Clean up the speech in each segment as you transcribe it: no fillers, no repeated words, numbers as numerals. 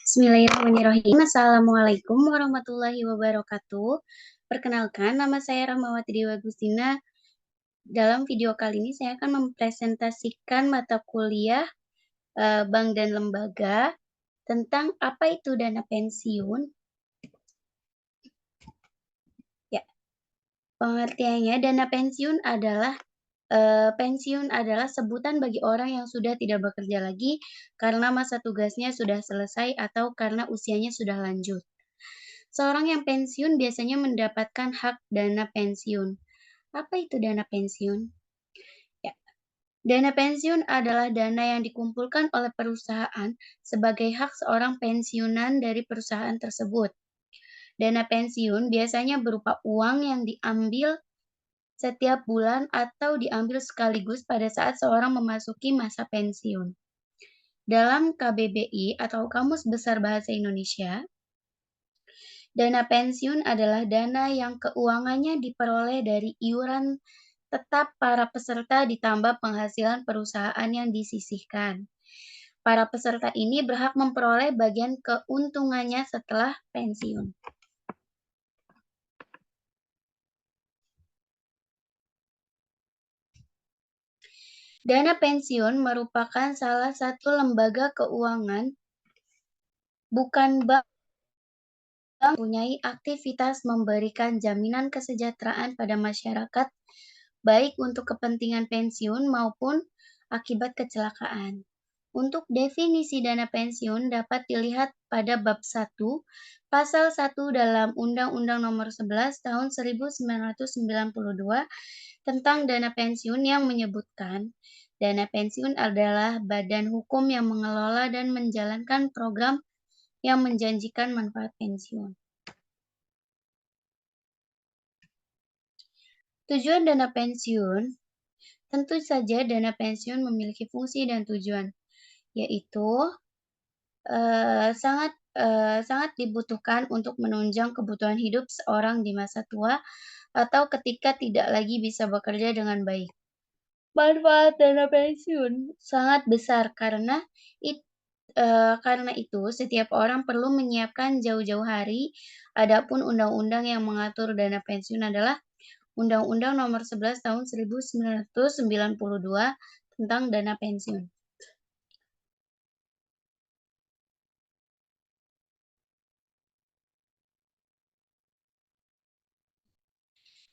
Bismillahirrahmanirrahim. Assalamualaikum warahmatullahi wabarakatuh. Perkenalkan, nama saya Rahmawati Dewi Agustina. Dalam video kali ini saya akan mempresentasikan mata kuliah Bank dan Lembaga tentang apa itu dana pensiun. Ya, pengertiannya dana pensiun adalah sebutan bagi orang yang sudah tidak bekerja lagi karena masa tugasnya sudah selesai atau karena usianya sudah lanjut. Seorang yang pensiun biasanya mendapatkan hak dana pensiun. Apa itu dana pensiun? Ya, dana pensiun adalah dana yang dikumpulkan oleh perusahaan sebagai hak seorang pensiunan dari perusahaan tersebut. Dana pensiun biasanya berupa uang yang diambil setiap bulan atau diambil sekaligus pada saat seorang memasuki masa pensiun. Dalam KBBI atau Kamus Besar Bahasa Indonesia, dana pensiun adalah dana yang keuangannya diperoleh dari iuran tetap para peserta ditambah penghasilan perusahaan yang disisihkan. Para peserta ini berhak memperoleh bagian keuntungannya setelah pensiun. Dana pensiun merupakan salah satu lembaga keuangan, bukan bank, mempunyai aktivitas memberikan jaminan kesejahteraan pada masyarakat, baik untuk kepentingan pensiun maupun akibat kecelakaan. Untuk definisi dana pensiun dapat dilihat pada bab 1, pasal 1 dalam Undang-Undang Nomor 11 Tahun 1992 tentang dana pensiun yang menyebutkan dana pensiun adalah badan hukum yang mengelola dan menjalankan program yang menjanjikan manfaat pensiun. Tujuan dana pensiun, tentu saja dana pensiun memiliki fungsi dan tujuan, yaitu sangat dibutuhkan untuk menunjang kebutuhan hidup seorang di masa tua atau ketika tidak lagi bisa bekerja dengan baik. Manfaat dana pensiun sangat besar karena itu setiap orang perlu menyiapkan jauh-jauh hari. Adapun undang-undang yang mengatur dana pensiun adalah Undang-Undang Nomor 11 Tahun 1992 tentang dana pensiun.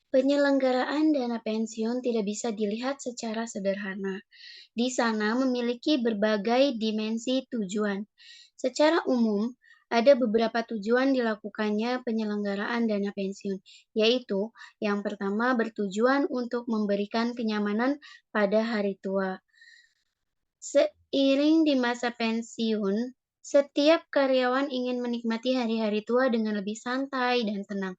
Penyelenggaraan dana pensiun tidak bisa dilihat secara sederhana. Di sana memiliki berbagai dimensi tujuan. Secara umum, ada beberapa tujuan dilakukannya penyelenggaraan dana pensiun, yaitu yang pertama bertujuan untuk memberikan kenyamanan pada hari tua. Seiring di masa pensiun, setiap karyawan ingin menikmati hari-hari tua dengan lebih santai dan tenang,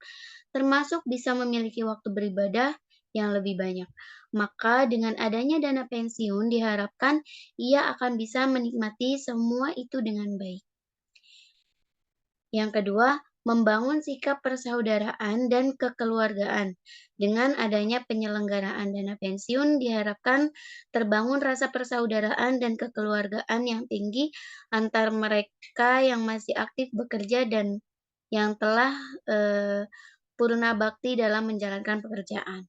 termasuk bisa memiliki waktu beribadah yang lebih banyak. Maka dengan adanya dana pensiun diharapkan ia akan bisa menikmati semua itu dengan baik. Yang kedua, membangun sikap persaudaraan dan kekeluargaan. Dengan adanya penyelenggaraan dana pensiun diharapkan terbangun rasa persaudaraan dan kekeluargaan yang tinggi antar mereka yang masih aktif bekerja dan yang telah purna bakti dalam menjalankan pekerjaan.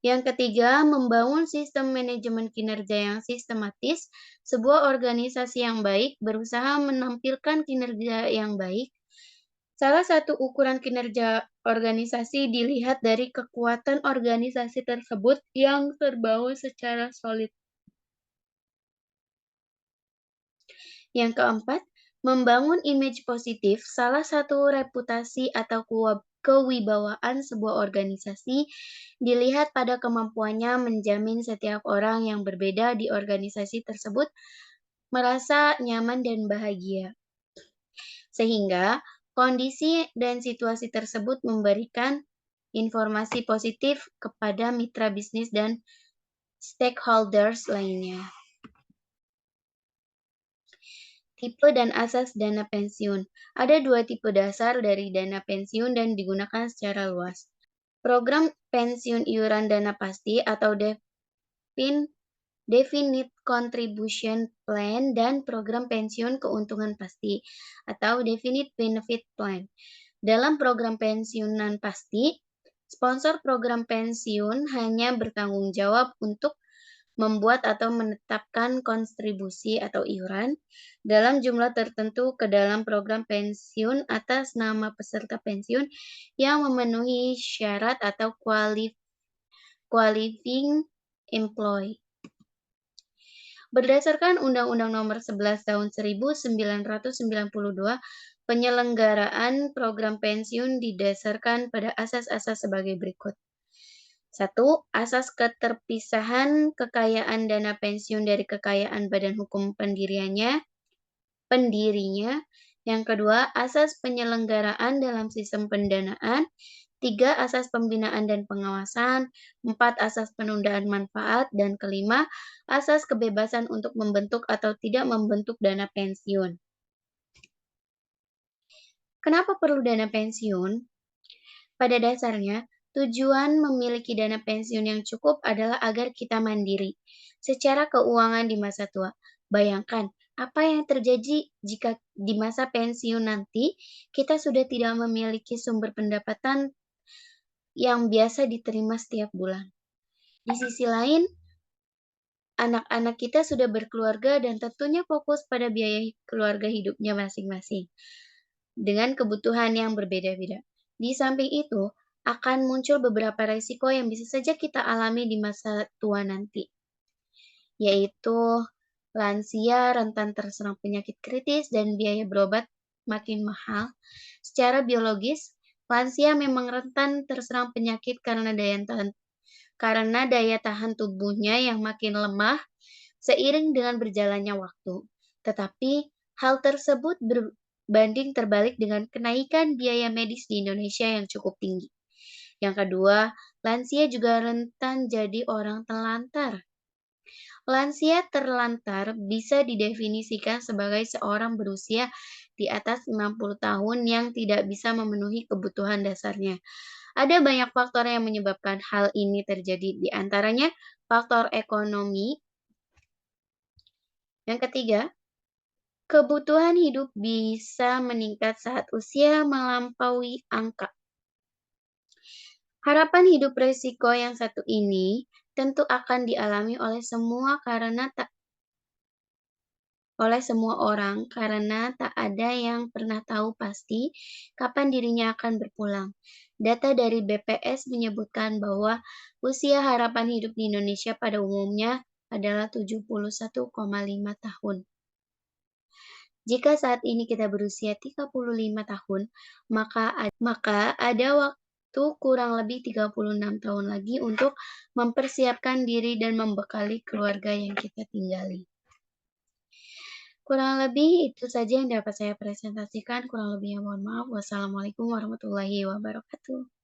Yang ketiga, membangun sistem manajemen kinerja yang sistematis. Sebuah organisasi yang baik berusaha menampilkan kinerja yang baik. Salah satu ukuran kinerja organisasi dilihat dari kekuatan organisasi tersebut yang terbangun secara solid. Yang keempat, membangun image positif. Salah satu reputasi atau kewibawaan sebuah organisasi dilihat pada kemampuannya menjamin setiap orang yang berbeda di organisasi tersebut merasa nyaman dan bahagia. Sehingga kondisi dan situasi tersebut memberikan informasi positif kepada mitra bisnis dan stakeholders lainnya. Tipe dan asas dana pensiun. Ada 2 tipe dasar dari dana pensiun dan digunakan secara luas. Program pensiun iuran dana pasti atau DEPIN Definite Contribution Plan, dan program pensiun keuntungan pasti atau Definite Benefit Plan. Dalam program pensiunan pasti, sponsor program pensiun hanya bertanggung jawab untuk membuat atau menetapkan kontribusi atau iuran dalam jumlah tertentu ke dalam program pensiun atas nama peserta pensiun yang memenuhi syarat atau qualifying employee. Berdasarkan Undang-Undang Nomor 11 Tahun 1992, penyelenggaraan program pensiun didasarkan pada asas-asas sebagai berikut. 1. Asas keterpisahan kekayaan dana pensiun dari kekayaan badan hukum pendirinya. Yang kedua, asas penyelenggaraan dalam sistem pendanaan. 3. Asas pembinaan dan pengawasan. 4. Asas penundaan manfaat. Dan kelima, asas kebebasan untuk membentuk atau tidak membentuk dana pensiun. Kenapa perlu dana pensiun? Pada dasarnya, tujuan memiliki dana pensiun yang cukup adalah agar kita mandiri secara keuangan di masa tua. Bayangkan, apa yang terjadi jika di masa pensiun nanti kita sudah tidak memiliki sumber pendapatan yang biasa diterima setiap bulan. Di sisi lain, anak-anak kita sudah berkeluarga dan tentunya fokus pada biaya keluarga hidupnya masing-masing dengan kebutuhan yang berbeda-beda. Di samping itu, akan muncul beberapa risiko yang bisa saja kita alami di masa tua nanti, yaitu lansia rentan terserang penyakit kritis dan biaya berobat makin mahal. Secara biologis, lansia memang rentan terserang penyakit karena daya tahan tubuhnya yang makin lemah seiring dengan berjalannya waktu. Tetapi hal tersebut berbanding terbalik dengan kenaikan biaya medis di Indonesia yang cukup tinggi. Yang kedua, lansia juga rentan jadi orang terlantar. Lansia terlantar bisa didefinisikan sebagai seorang berusia di atas 60 tahun yang tidak bisa memenuhi kebutuhan dasarnya. Ada banyak faktor yang menyebabkan hal ini terjadi, di antaranya faktor ekonomi. Yang ketiga, kebutuhan hidup bisa meningkat saat usia melampaui angka. Harapan hidup resiko yang satu ini tentu akan dialami oleh semua orang karena tak ada yang pernah tahu pasti kapan dirinya akan berpulang. Data dari BPS menyebutkan bahwa usia harapan hidup di Indonesia pada umumnya adalah 71,5 tahun. Jika saat ini kita berusia 35 tahun, maka ada waktu kurang lebih 36 tahun lagi untuk mempersiapkan diri dan membekali keluarga yang kita tinggali. Kurang lebih itu saja yang dapat saya presentasikan, kurang lebihnya mohon maaf. Wassalamualaikum warahmatullahi wabarakatuh.